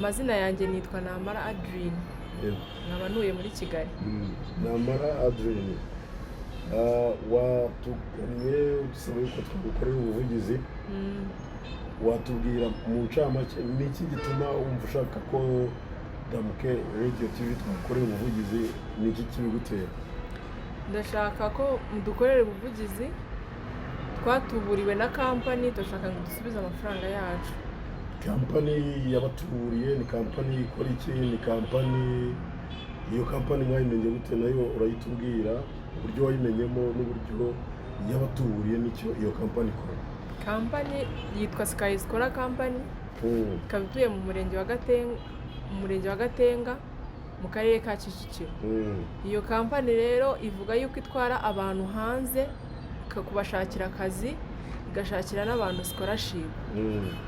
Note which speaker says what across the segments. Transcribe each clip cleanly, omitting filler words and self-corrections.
Speaker 1: Amazina yanjye nitwa Namara Adrien. Nkaba ntuye muri Kigali.
Speaker 2: Namara Adrien. Watugannye dusaba yuko twagukorera ubuvugizi. Watubwira mu ncamake n'iki gituma wumva ushaka ko Damuke Radio TV twagukorera ubuvugizi, n'iki kibigutera?
Speaker 1: Ndashaka ko mudukorera ubuvugizi, twatuburiwe na kampani, turashaka ngo dusubize amafaranga yacu.
Speaker 2: Kampani yabatuburiye ni kampani ikora iki? Ni kampani, iyo kampani mwayimenye gute? Nayo urayitubwira uburyo wayimenyemo n'uburyo yabatuburiye n'icyo iyo kampani ikora.
Speaker 1: Kampani yitwa Sky Scholar Company, ikaba ituye mu murenge wa Gatenga mu karere ka Kicukiro. Iyo kampani rero ivuga yuko itwara abantu hanze kubashakira akazi, igashakira n'abantu scholarship.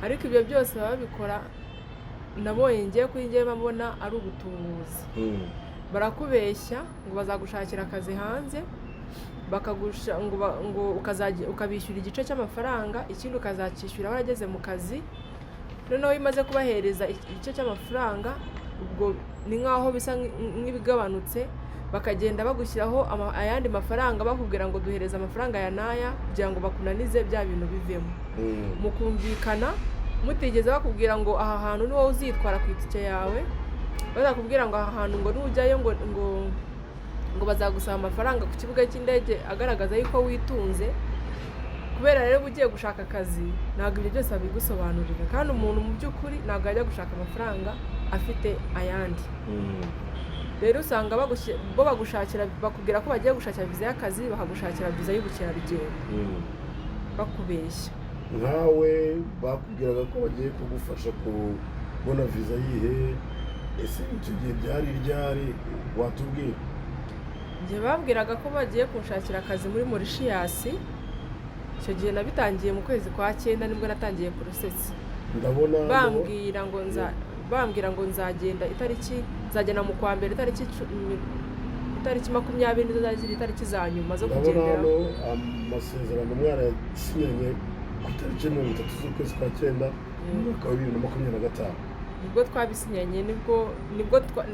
Speaker 1: Ariko ibyo byose babikora, nabonye ngiye kuri njye babona ari ubutubuzi. Barakubeshya ngo bazagushakira akazi hanze, bakagusha ngo ukabishyura igice cy'amafaranga, ikindi ukazacyishyura warageze mu kazi. Noneho imaze kubahereza igice cy'amafaranga, ubwo ni nkaho bisa nk'ibigabanutse, bakagenda bagushyiraho ayandi mafaranga bakubwira ngo duhereze amafaranga ya naya kugira ngo bakunanize bya bintu bivemo. Mukumvikana mutigeze bakubwira ngo aha hantu ni wowe uzitwara ku itike yawe, bazakubwira ngo aha hantu ngo nujyayo ngo bazagusaba amafaranga ku kibuga cy'indege agaragaza yuko witunze. Kubera rero ugiye gushaka akazi, ntabwo ibyo byose babigusobanurira, kandi umuntu mu by'ukuri ntabwo ajya gushaka amafaranga afite ayandi. Rero usanga bo bagushakira, bakubwira ko bagiye gushakira viza y'akazi, bakagushakira viza y'ubukerarugendo bakubeshya.
Speaker 2: Nkawe bakubwiraga ko bagiye kugufasha kubona viza yihe? Ese icyo gihe byari ryari? Watubwira.
Speaker 1: Njye bambwiraga ko bagiye kunshakira akazi muri Mauritius. Icyo gihe nabitangiye mu kwezi kwa 9 nibwo natangiye process.
Speaker 2: Ndabona
Speaker 1: bambwira ngo nzagenda nzagenda mu kwa mbere itariki 20 nizo zari itariki za nyuma zo kugendera.
Speaker 2: Ndabona amasezerano mwarasinyanye ku itariki 30 z'ukwezi kwa 9 mwaka wa 2025.
Speaker 1: Nibwo twabisinyanye,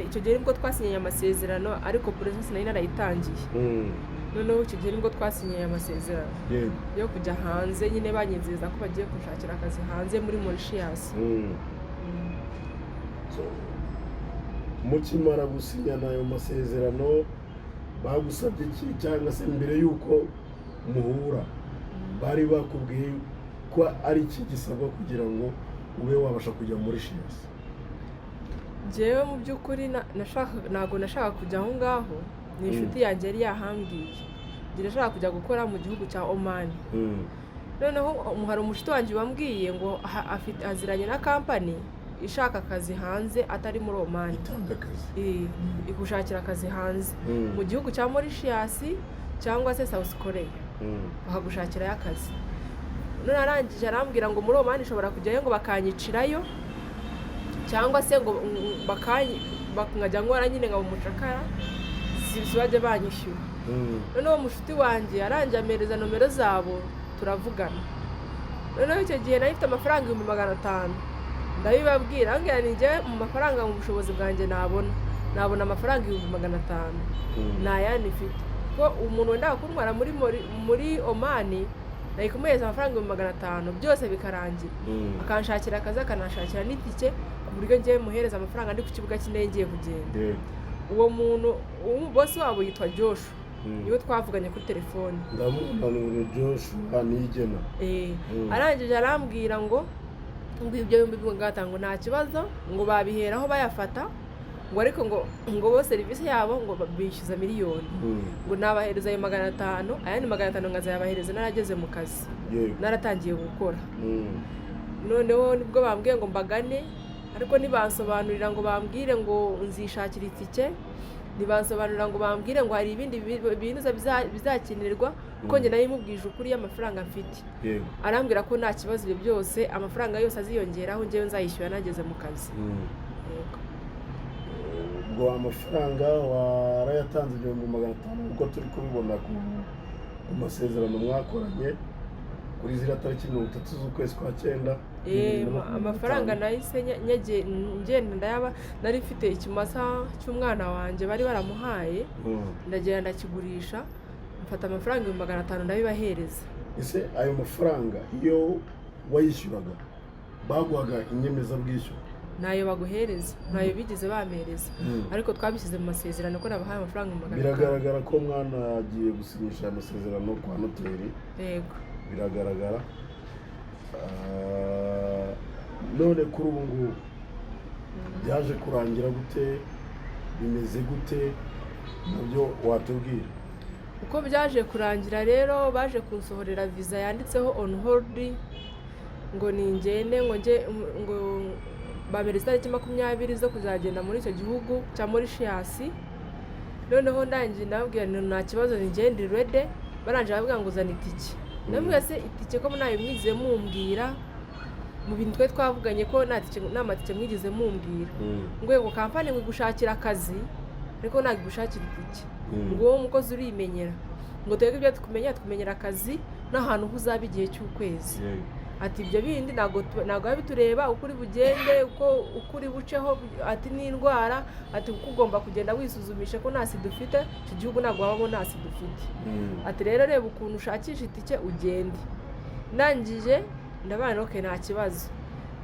Speaker 1: icyo gihe nibwo twasinyanye amasezerano, ariko process nayo narayitangiye. Noneho icyo gihe nibwo twasinyanye amasezerano yo kujya hanze, nyine banyizeza ko bagiye kunshakira akazi hanze muri Mauritius.
Speaker 2: Mukimara gusinyana ayo masezerano bagusabye iki, cyangwa se mbere yuko muhura bari bakubwiye ko ari iki gisabwa kugira ngo ube wabasha kujya muri Mauritius?
Speaker 1: Njyewe mu by'ukuri ntabwo nashaka kujya aho ngaho, ni inshuti yanjye yari yahambwiye ndashaka kujya gukora mu gihugu cya Oman. Noneho hari umushuti wanjye wambwiye ngo aziranye na kampani ishaka akazi hanze atari muri Oman, igushakira akazi hanze mu gihugu cya Mauritius cyangwa se South Korea, bakagushakirayo akazi. None arangije arambwira ngo muri Oman ishobora kujyayo ngo bakanyicirayo, cyangwa se ngo bakajya nkora nyine ngo umucakara bajye banyishyura. Noneho umushuti wanjye arangiye amereza nomero zabo, turavugana. Noneho icyo gihe nari mfite amafaranga 500. Ndabibabwira, angira nijye mu mafaranga mu bushobozi bwanjye nabona amafaranga 500. Nayandi mfite ko umuntu wenda kuntwara muri Oman nari kumuhereza amafaranga 500 byose bikarangira, akanshakira akazi, akanashakira n'itike ku buryo ngiye muhereza amafaranga ndi ku kibuga cy'indege ngiye kugenda. Uwo muntu bosi wabo yitwa Joshua, niwe twavuganye kuri telefone.
Speaker 2: Ndamubona Joshua Niyigena.
Speaker 1: Arangije arambwira ngo ibyo 500 ngo nta kibazo, ngo babiheraho bayafata, ngo ariko ngo bo serivisi yabo ngo bishyuza miliyoni, ngo nabahereza ayo 500, ayandi 500 ngazayabahereza narageze mu kazi, naratangiye gukora. Noneho nibwo bambwiye ngo mbagane, ariko nibansobanurira ngo bambwire ngo nzishakira itike, nibansobanurira ngo bambwire ngo hari ibindi bintu bizakenerwa, kuko njye nayo mubwije ukuri y'amafaranga mfite. Arambwira ko nta kibazo, ibyo byose amafaranga yose aziyongeraho njyewe nzayishyura nageze mu kazi.
Speaker 2: Ubwo amafaranga warayatanze 500 uko turi kubibona ku masezerano mwakoranye kuri zira tariki 30 z'ukwezi kwa 9.
Speaker 1: amafaranga nahise ngenda ndayaba, nari mfite ikimasa cy'umwana wanjye bari baramuhaye, ndagenda ndakigurisha mfata amafaranga 500 ndabibahereza.
Speaker 2: Ese ayo mafaranga iyo wayishyuraga baguhaga inyemezabwishyu?
Speaker 1: Nayo baguhereza, nayo bigeze bamereza, ariko twabishyize mu masezerano ko nabahaye amafaranga 500.
Speaker 2: Biragaragara ko mwana agiye gusinyisha amasezerano kwa noteri.
Speaker 1: Yego,
Speaker 2: biragaragara. None kuri ubu ngubu byaje kurangira gute, bimeze gute, nabyo watubwira?
Speaker 1: uko byaje kurangira rero baje kunsohorera visa yanditseho on hold, ngo ningende ngo bamereza itariki 20 zo kuzagenda muri icyo gihugu cya Mauritius. Noneho ndangiye ndababwira nta kibazo ningende ready, baranje bavuga ngo uzana itike. Namwe se itike ko nayo mwize mumbwira mu bintu twe twavuganye ko nta matike mwigize mumbwira, ngo kampani ngo gushakira akazi ariko ntabwo gushakira itike, ngo uwo mukozi urimenyera, ngo twebwe ibyo tukumenyera akazi n'ahantu uzaba igihe cy'ukwezi. Ati ibyo bindi ntabwo bitureba, uko uri bugende uko uri buceho, ati n'indwara, ati uko ugomba kugenda wisuzumisha ko nta sida ufite, icyo gihugu ntabwo wabamo nta sida ufite. Ati rero reba ukuntu ushakisha itike ugende. Ndangije ndabana okay nta kibazo.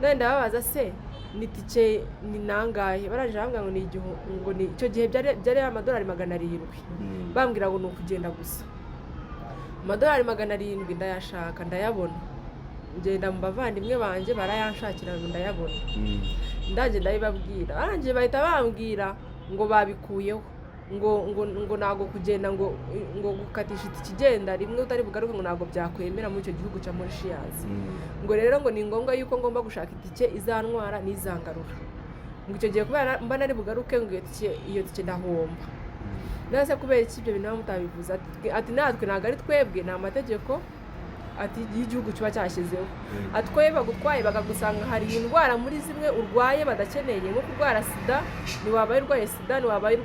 Speaker 1: None ndababaza se ni tike ni nangahe? Baraje bambwira ngo ni icyo gihe byari amadolari 700. Bambwira ngo ni ukugenda gusa. Amadolari 700 ndayashaka ndayabona. Ngenda mu bavandimwe banje barayanshakira ndayabona. Ndaje ndabibabwira. Aranje bahita bambwira ngo babikuyeho. Ngo nago kugenda ngo gukatisha ikigenda rimwe utari bugaruke, ngo nago byakwemera muri icyo gihugu cya Mauritius. Ngo rero ngo ni ngombwa yuko ngomba gushaka itike izantwara n'izangarura. Ngo icyo gihe kubera mba nari bugaruke ngo iyo tike ndahomba. Nase kubera iki ibyo bintu mutabivuza? Ati natwe ntago ari twebwe, ni amategeko ati igihugu kiba cyashyizeho. Atwaye bagutwaye bakagusanga hari indwara muri zimwe urwaye badakeneye, nko kurwara sida, ni wabaye urwaye sida, ni wabaye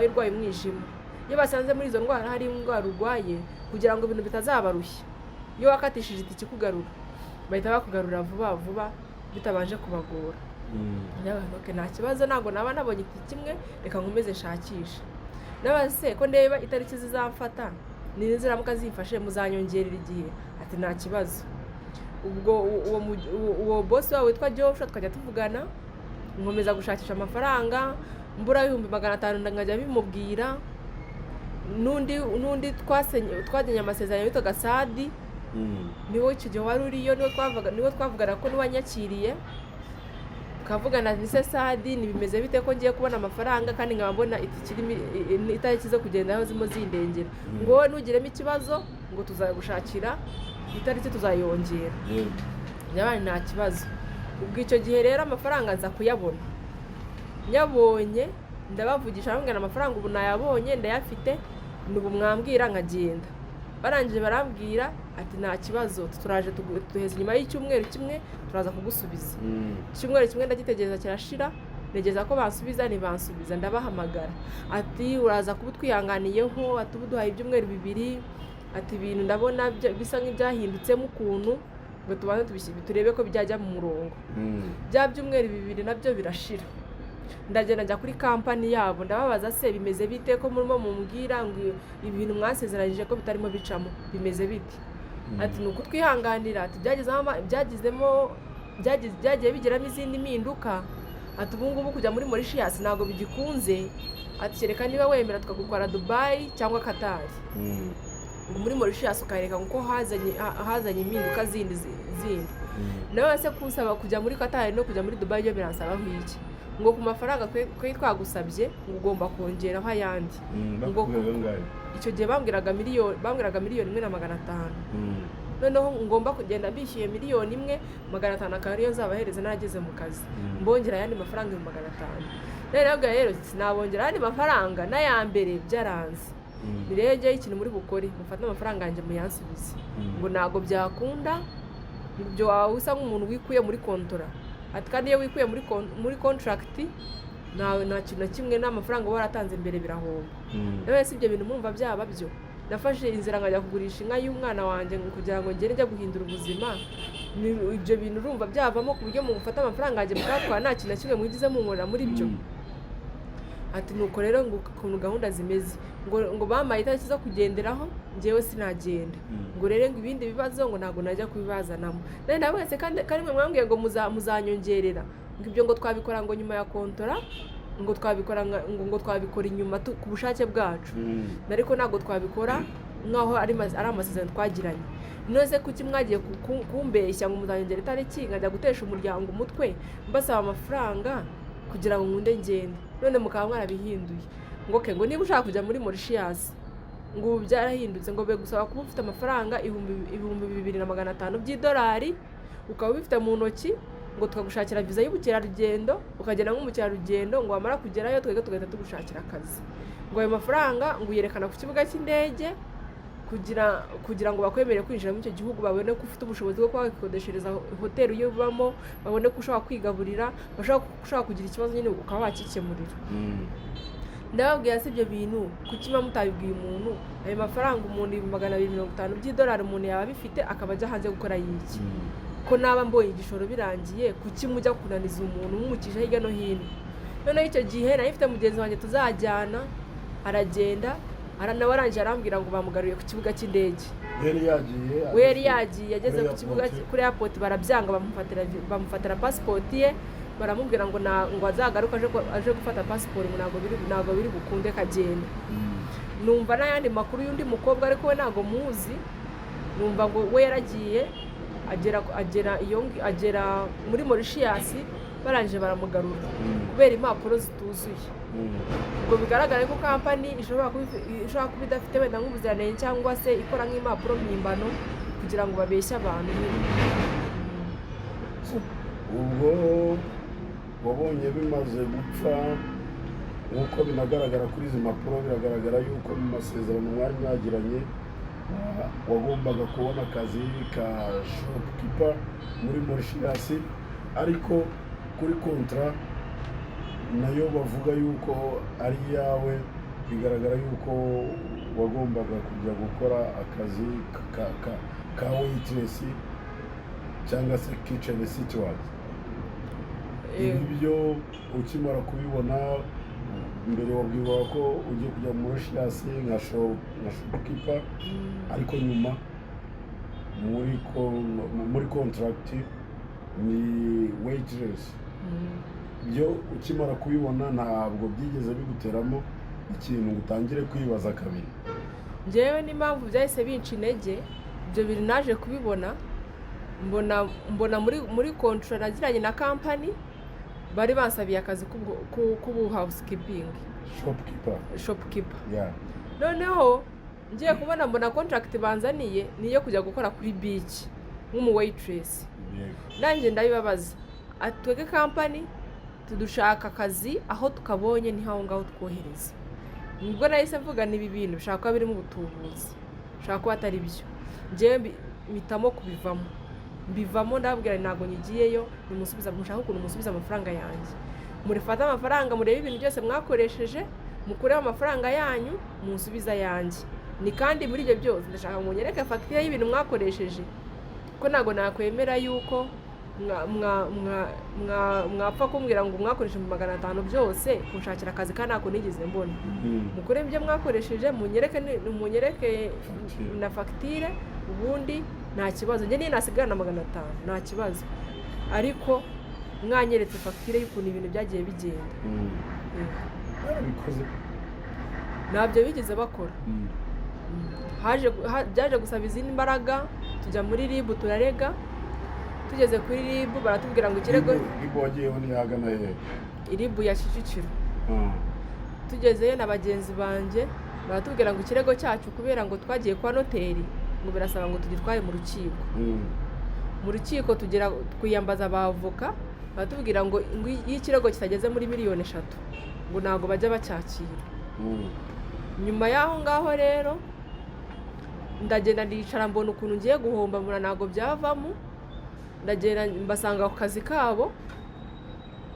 Speaker 1: urwaye umwijima. Iyo basanze muri izo ndwara hari indwara urwaye, kugira ngo ibintu bitazabarushya, iyo wakatishije itike kugarura bahita bakugarura vuba bitabanje kubagora. Okay nta kibazo, ntabwo naba nabonye itike imwe, reka nkomeze nshakisha. Nabaze ko ndeba itariki zizamfata niziramuka zifashe muzanyongerera igihe. Ati nta kibazo. Ubwo uwo boss wawe witwa Joshua twajya tuvugana, nkomeza gushakisha amafaranga, mbura 500 ngajya bimubwira. Nundi twagenye amasezerano yitwa Sadi, niwo icyo gihe wari uriyo, niwo twavugana ko niwanyakiriye, kavugana ni se Sadi nibimeze bite ko ngiye kubona amafaranga kandi nkabona itariki zo kugenda aho zimo zindengera. Ngo nugiremo ikibazo ngo tuzagushakira itariki tuzayongera. Nyabane nta kibazo. Ubwo icyo gihe rero amafaranga nza kuyabona. Nyabonye ndabavugisha bambwira amafaranga ubu nayabonye ndayafite, nubu mwambwira nkagenda. Barangije barambwira ati nta kibazo, turaje tuheze nyuma y'icyumweru kimwe turaza kugusubiza. Icyumweru kimwe ndagitegereza kirashira, negeza ko bansubiza ntibansubiza, ndabahamagara ati uraza kuba twihanganiyeho, ati ubu duhaye ibyumweru 2, ati ibintu ndabona bisa nk'ibyahindutsemo ukuntu, ngo tubanze turebe ko byajya mu murongo. Bya byumweru 2 nabyo birashira. Ndagenda njya kuri kampani yabo ndababaza se bimeze bite ko murimo mumbwira ngo ibintu mwasezeranyije ko bitarimo bicamo, bimeze bite? Ati nuko twihanganira, ati byagiye bigiramo izindi mpinduka, ati ubu ngubu kujya muri Mauritius ntabwo bigikunze, ati reka niba wemera tukagukora Dubai cyangwa Qatar. Muri Mauritius ukareka ngo hazanye impinduka zindi. Nawe se kunsaba kujya muri Qatar no kujya muri Dubai byo biransaba iki? Ngo ku mafaranga kwe twagusabye ngo ugomba kongeraho ayandi. Ngo icyo gihe bambwiraga miliyoni 1,500,000. Noneho ngomba kugenda bishyuye 1,500,000 akaba iyo nzabahereza nageze mu kazi, mbongera ayandi mafaranga 500,000. Rero sinabongera ayandi mafaranga n'ayambere byaranze. Birege ikintu muri bukore mufata amafaranga yanjye muyansubize. Ngo nago byakunda, ibyo wawe usa nk'umuntu wikuye muri kontora. Ati kandi iyo wikuye muri contract nta kintu kimwe n'amafaranga waratanze mbere birahomba. Rero si ibyo bintu mumva byaba byo. Nafashe inzira nkajya kugurisha inka y'umwana wanjye kugira ngo ngere njya guhindura ubuzima, ibyo bintu urumva byavamo ku buryo mufata amafaranga yanjye mukatwara nta kintu na kimwe mwigize munkorera muri byo. Ati nuko rero ngo ukuntu gahunda zimeze ngo bamaye itariki zo kugenderaho njyewe sinagenda, ngo rero ngo ibindi bibazo ngo ntabwo najya kubibazanamo. Nari nabwese kandi mwe mwambwiye ngo muzanyongerera, ngo ibyo ngo twabikora ngo nyuma ya kontora, ngo twabikora inyuma ku bushake bwacu, ariko ntabwo twabikora nk'aho ari amasezerano twagiranye. None kuki mwagiye kumbeshya ngo muzanyongera itariki nkajya gutesha umuryango umutwe mbasaba amafaranga kugira ngo nkunde ngende, none mukaba mwarabihinduye ngo niba ushaka kujya muri Mauritius ngo ubu byarahindutse, ngo begusaba kuba ufite amafaranga 2,500 by'idolari ukaba ubifite mu ntoki, ngo tukagushakira viza y'ubukerarugendo ukagenda nk'umukerarugendo, ngo wamara kugerayo twebwe tugahita tugushakira akazi. Ngo ayo mafaranga ngo uyerekana ku kibuga cy'indege kugira ngo bakwemerere kwinjira muri icyo gihugu, babone ko ufite ubushobozi bwo kwakodeshereza hoteli iyo ubamo, babone ko ushobora kwigaburira, ushobora kugira ikibazo nyine ukaba wakikemurira. Ndababwira si ibyo bintu kuki mba mutabibwiye umuntu ayo mafaranga umuntu 250 by'idolari umuntu yaba abifite akaba ajya hanze gukora yiki? Ko naba mbonye igishoro birangiye kuki mujya kunaniza umuntu mumukije hirya no hino? Noneho icyo gihe nari mfite mugenzi wanjye tuzajyana, aragenda nawe arangije arambwira ngo bamugaruye ku kibuga cy'indege. We yari yagiye ageze ku kibuga kuri airport barabyanga, bamufatira passport ye, baramubwira ngo azagaruka aje gufata passport, ngo ntabwo biri bukunde kagenda. Numva n'ayandi makuru y'undi mukobwa ariko we ntabwo muzi, numva ngo we yaragiye agera muri Mauritius barangije baramugarura kubera impapuro zituzuye. Ngo bigaragare ko kampani ishobora kuba idafite wenda nk'ubuziranenge cyangwa se ikora nk'impapuro mpimbano kugira ngo babeshye abantu.
Speaker 2: Ubwo wabonye bimaze gupfa nk'uko binagaragara kuri izi mpapuro, biragaragara yuko mu masezerano mwari mwagiranye wagombaga kubona akazi ka shopkeeper muri Mauritius, ariko kuri kontra nayo bavuga yuko ari yawe, bigaragara yuko wagombaga kujya gukora akazi ka waitress cyangwa se kitchen steward. Ibyo ukimara kubibona mbere wabwirwa ko ugiye kujya muri Mauritius nka shopkeeper, ariko nyuma muri contract ni waitress. Byo ukimara kubibona ntabwo byigeze biguteramo ikintu ngo utangire kwibaza kabiri?
Speaker 1: Njyewe n'impamvu byahise binca intege, ibyo bintu naje kubibona mbona muri contract nagiranye na company bari bansabiye akazi k'ubu housekeeping shopkeeper. Noneho ngiye kubona mbona contract banzaniye niyo kujya gukora kuri beach nk'umu waitress. Nanjye ndabibabaza, atwege company tudushaka akazi aho tukabonye ni hawo ngaho twohereza. Nibwo nahise mvuga ibi bintu bishaka kuba birimo ubutubuzi, bishaka kuba atari byo. Njyewe mpitamo mbivamo ndababwira ntabwo nyigiyeyo, mushaka ukuntu musubiza amafaranga yanjye. Murifata amafaranga murebe ibintu byose mwakoresheje, mukureho amafaranga yanyu musubiza yanjye. Ni kandi muri ibyo byose ndashaka ngo munyereke fagitire y'ibintu mwakoresheje, ko ntabwo nakwemera yuko mwapfa kumbwira ngo mwakoresheje 500 byose kunshakira akazi kandi ntabwo nigeze mbona. Mukure ibyo mwakoresheje munyereke na fagitire, ubundi nta kibazo. Njye niyo nasigana na 500 nta kibazo, ariko mwanyeretse fagitire y'ukuntu ibintu byagiye bigenda. Ntabyo bigeze bakora. Byaje gusaba izindi mbaraga, tujya muri RIB turarega. Tugeze kuri RIB baratubwira ngo ikirego
Speaker 2: wagiyeho ntihagana hehe?
Speaker 1: RIB ya Kicukiro. Tugezeyo na bagenzi banjye baratubwira ngo ikirego cyacu kubera ngo twagiye kwa noteri ngo birasaba ngo tugitware mu rukiko. Mu rukiko twiyambaza abavoka, baratubwira ngo iyo ikirego kitageze muri 3 miliyoni ngo ntabwo bajya bacyakira. Nyuma y'aho ngaho rero ndagenda ndicara mbona ukuntu ngiye guhomba, mbona ntabwo byavamo. Ndagenda mbasanga ku kazi kabo,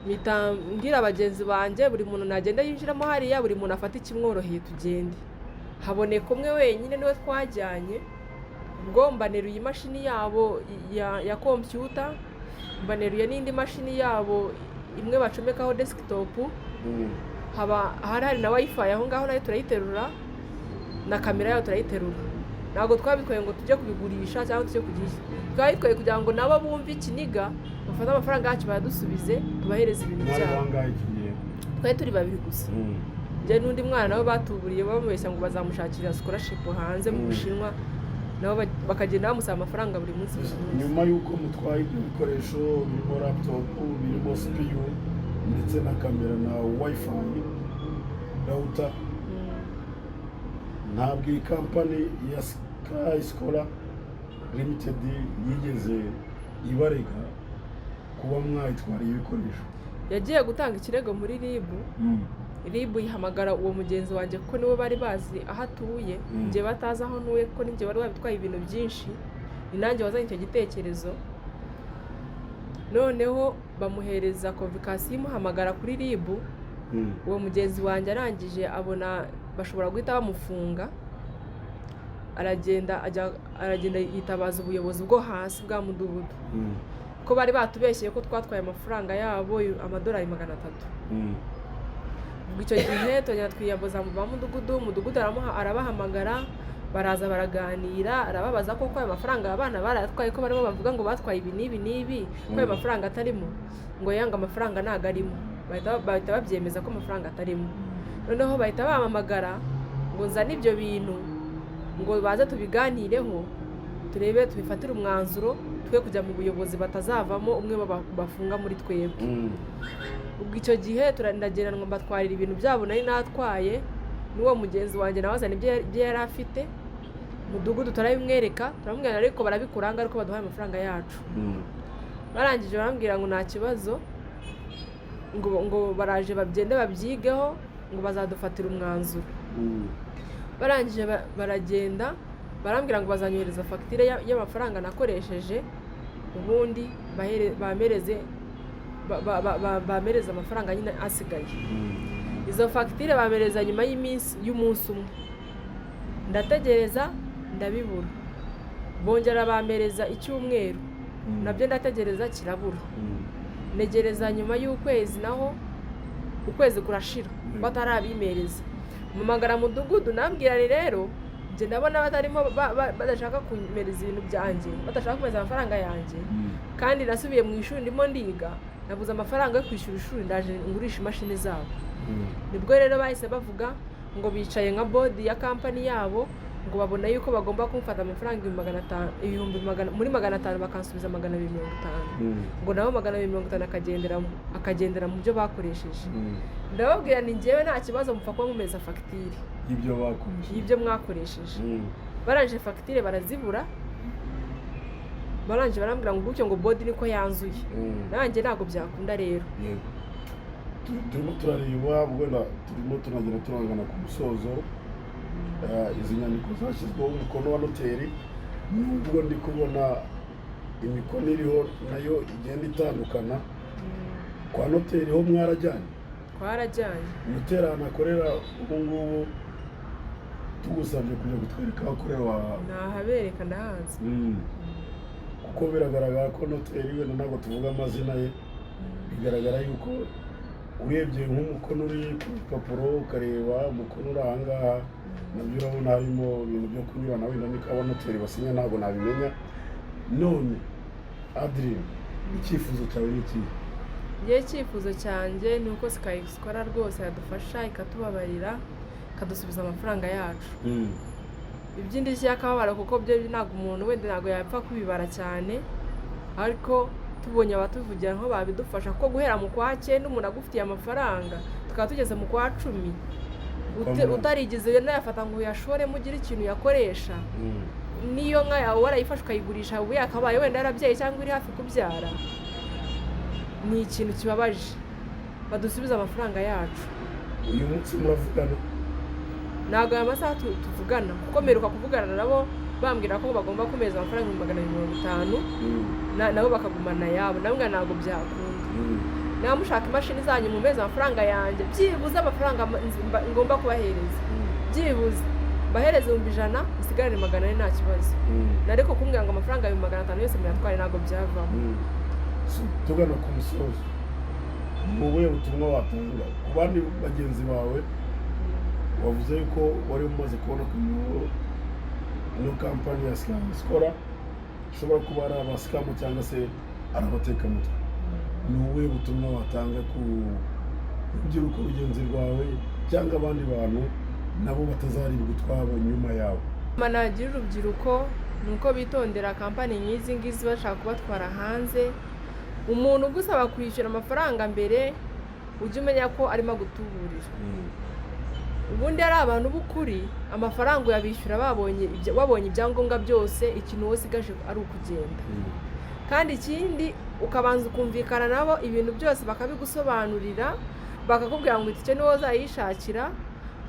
Speaker 1: mbwira abagenzi banjye buri muntu nagenda yinjiramo hariya, buri muntu afata ikimworoheye tugende. Haboneka umwe wenyine niwe twajyanye, ubwo mbaneruye imashini yabo ya computer, mbaneruye n'indi mashini yabo imwe bacomekaho desktop, hari na wifi aho ngaho nayo turayiterura na kamera yayo turayiterura. Ntabwo twabitwaye ngo tujye kubigurisha cyangwa tujye kugisha, twabitwaye kugira ngo nabo bumve ikiniga bafate amafaranga yacu bayadusubize tubahereza ibintu byabo. Twari turi 2 gusa, njye n'undi mwana nabo batuburiye bamubeshya ngo bazamushakira scholarship hanze mu Bushinwa, nabo bakagenda bamusaba amafaranga buri munsi.
Speaker 2: Nyuma y'uko mutwaye ibikoresho birimo laptop, birimo CPU ndetse na kamera na wifi router, ntabwo iyi kampani ya Sky Scholar Limited yigeze ibarega kuba mwayitwariye ibikoresho?
Speaker 1: Yagiye gutanga ikirego muri RIB ihamagara uwo mugenzi wanjye kuko niwe bari bazi aho atuye, njye batazi aho ntuye kuko ninjye bari babitwaye ibintu byinshi, ni nanjye wazanye icyo gitekerezo. Noneho bamuhereza convocation imuhamagara kuri RIB. Uwo mugenzi wanjye arangije abona bashobora guhita bamufunga, aragenda yitabaza ubuyobozi bwo hasi bwa mudugudu ko bari batubeshyeye ko twatwaye amafaranga yabo $300. Ubwo icyo gihe tongera twiyambuza mu mudugudu arabahamagara, baraza baraganira, arababaza ko ayo mafaranga abana baratwaye ko barimo bavuga ngo batwaye ibi n'ibi ko ayo mafaranga atarimo, ngo yanga amafaranga ntago arimo, bahita babyemeza ko amafaranga atarimo. Noneho bahita bamamagara ngo nzane ibyo bintu ngo baze tubiganireho turebe tubifatire umwanzuro, twe kujya mu buyobozi batazavamo umwe bafunga muri twebwe. Ubwo icyo gihe turagendanwa mbatwarira ibintu byabo nari natwaye, n'uwo mugenzi wanjye nawazana ibyo yari afite, mudugudu turabimwereka, turamubwira ariko barabikuranga ariko baduhaye amafaranga yacu. Barangije barambwira ngo nta kibazo, ngo baraje babyende babyigeho, ngo bazadufatira umwanzuro. Barangije baragenda barambwira ngo bazanyohereza fagitire y'amafaranga nakoresheje, ubundi bamereze amafaranga nyine asigaye. Izo fagitire bamereza nyuma y'umunsi umwe, ndategereza ndabibura, bongera bamereza icyumweru, nabyo ndategereza kirabura, negereza nyuma y'ukwezi, naho ukwezi kurashira batarabimereza. Mpamagara mudugudu nabwira rero njye ndabona batarimo badashaka kumereza ibintu byanjye, badashaka kumeza amafaranga yanjye, kandi nasubiye mu ishuri ndimo ndiga, nabuze amafaranga yo kwishyura ishuri, ndaje ngurisha imashini zabo. Nibwo rero bahise bavuga ngo bicaye nka board ya kampani yabo, ngo babona yuko bagomba kumfata amafaranga muri 500 bakansubiza 250, ngo nabo 250 akagendera mu byo bakoresheje. Ndababwira ni njyewe nta kibazo, mupfa kuba mumeza fagitire y'ibyo mwakoresheje. Barangije fagitire barazibura, barangije barambwira ngo gutyo ngo board niko yanzuye. Nanjye ntabwo byakunda rero.
Speaker 2: Turimo turareba ubwo turimo tunagera turangana ku musozo. Izi nyandiko zashyizweho umukono wa noteri, nubwo ndi kubona imikono iriho nayo igenda itandukana. Kwa noteri ho mwarajyanye?
Speaker 1: Twarajyanye.
Speaker 2: Noteri anakorera ubu ngubu tugusabye kujya gutwereka aho akorera
Speaker 1: nahabereka ndahazi.
Speaker 2: Kuko biragaragara ko noteri we ntabwo tuvuga amazina ye, bigaragara yuko urebye nk'umukono uri ku rupapuro ukareba umukono uri aha ngaha, nabyo urabona harimo ibintu byo kunyurana, wenda niko aba noteri basinya ntabwo nabimenya. None Adrien, icyifuzo cyawe ni iki?
Speaker 1: Icyifuzo cyanjye ni uko Sky Scholar rwose yadufasha ikatubabarira, ikadusubiza amafaranga yacu. Iby'indishyi y'akababaro kuko byo ntabwo umuntu wenda ntabwo yapfa kubibara cyane, ariko tubonye abatuvugira nko babidufasha, ko guhera mu kwa 9 umuntu agufitiye amafaranga tukaba tugeze mu kwa 10 utarigize nayafata ngo uyashore mugira ikintu yakoresha, niyo nka yawe warayifasha ukayigurisha ubu yakabaye wenda yarabyaye cyangwa iri hafi kubyara, ni ikintu kibabaje. Badusubiza amafaranga yacu.
Speaker 2: Uyu munsi muravugana?
Speaker 1: Ntabwo aya masaha tuvugana kuko meruka kuvugana nabo bambwira ko bagomba kumeza amafaranga 250, nabo bakagumana yabo. Namwe ntabwo byakunda. Namushaka imashini zanyu mu meza amafaranga yanjye, byibuze amafaranga ngomba kubahereza, byibuze mbahereze 100 usigarane 400 nta kibazo. Nariko kumbwira ngo amafaranga 500 yose muyatware ntago byavamo.
Speaker 2: Tugana ku musozo, wowe ubutumwa watanga ku bandi bagenzi bawe, wavuze yuko wari umaze kubona ko ino kampani ya Sikora ishobora kuba ari abasikamu cyangwa se ari abatekamutwe. Ni wowe ubutumwa watanga ku rubyiruko rugenzi rwawe cyangwa abandi bantu nabo batazaribwa utwabo nyuma yawe?
Speaker 1: Nagira urubyiruko nuko bitondera kampani nk'izi ngizi bashaka kubatwara hanze. Umuntu ugusaba kwishyura amafaranga mbere ujye umenya ko arimo gutuburira. Ubundi ari abantu b'ukuri amafaranga yabishyura babonye ibyangombwa byose, ikintu wose gaje ari ukugenda. Kandi ikindi ukabanza ukumvikana nabo ibintu byose bakabigusobanurira, bakakubwira ngo itike niwo uzayishakira,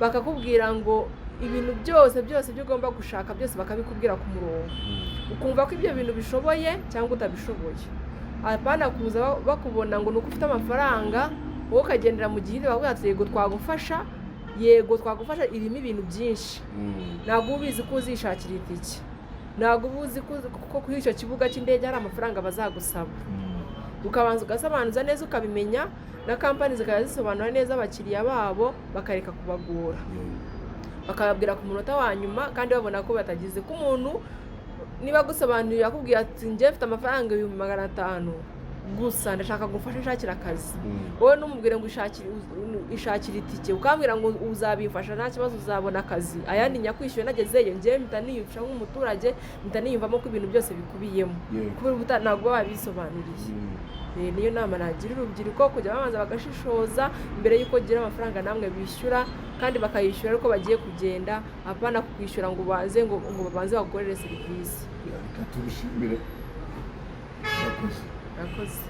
Speaker 1: bakakubwira ngo ibintu byose byo ugomba gushaka byose bakabikubwira ku murongo. Ukumva ko ibyo bintu bishoboye cyangwa utabishoboye. Apana kuza bakubona ngo nuko ufite amafaranga wowe ukagendera mu gihe bavuga ati yego twagufasha, irimo ibintu byinshi. Ntabwo ubizi ko uzishakira itike, ntabwo ubuzi ko kuri icyo kibuga cy'indege hari amafaranga bazagusaba. Ukabanza ugasobanuza neza ukabimenya, na kampani zikaba zisobanura neza abakiriya babo bakareka kubagora, bakababwira ku munota wa nyuma kandi babona ko batagize ko umuntu niba gusobanurira akubwira ati njye mfite amafaranga 500 gusa ndashaka gufasha nshakira akazi, wowe numubwire ngo ishakira itike ukambwira ngo uzabifasha nta kibazo uzabona akazi, ayandi nyakwishyuye nagezeyo njye mpita niyumva nk'umuturage, mpita niyumvamo ko ibintu byose bikubiyemo kubera ntabwo babisobanuriye. Niyo nama nagira urubyiruko kujya babanza bagashishoza mbere y'uko gira amafaranga namwe bishyura, kandi bakayishyura ariko bagiye kugenda, apana kwishyura ngo baze ngo babanze bagukorere serivisi.
Speaker 2: Reka tubishimire.
Speaker 1: Murakoze.